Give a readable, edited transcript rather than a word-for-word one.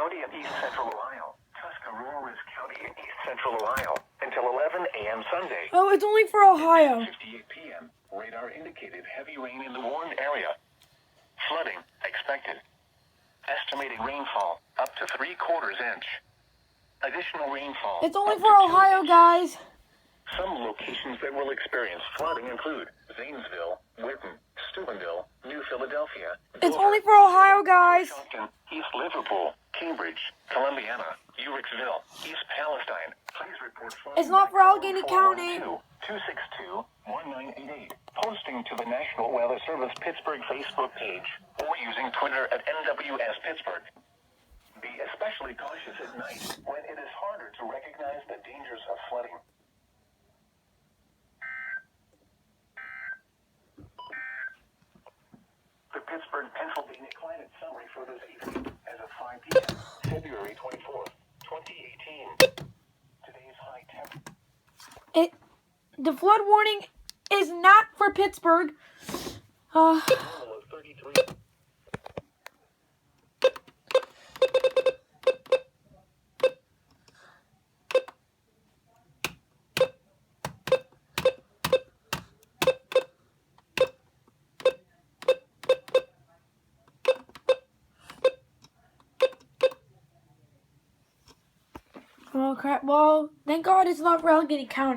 County in east central Ohio. Tuscarora is County in east central Ohio until 11 a.m. Sunday. Oh, it's only for Ohio. 58 p.m. Radar indicated heavy rain in the warned area. Flooding expected. Estimated rainfall up to 3/4 inch. Additional rainfall. It's only up for to 2 Ohio, inches. guys. Some locations that will experience flooding include Zanesville, Whitten, Steubenville, New Philadelphia. It's Dover, only for Ohio, guys. Compton, East Liverpool, Cambridge, Columbiana, Uricksville, East Palestine. Please report flooding. It's not for Allegheny County. 262-1988. Posting to the National Weather Service Pittsburgh Facebook page or using Twitter at NWS Pittsburgh. Be especially cautious at night when it is harder to recognize the dangers of flooding. The Pittsburgh, Pennsylvania climate summary for this evening as of 5 p.m. February 24th, 2018. Today's high temperature. The flood warning is not for Pittsburgh. Normal of 33. Oh crap! Well, thank God it's not for Allegheny County.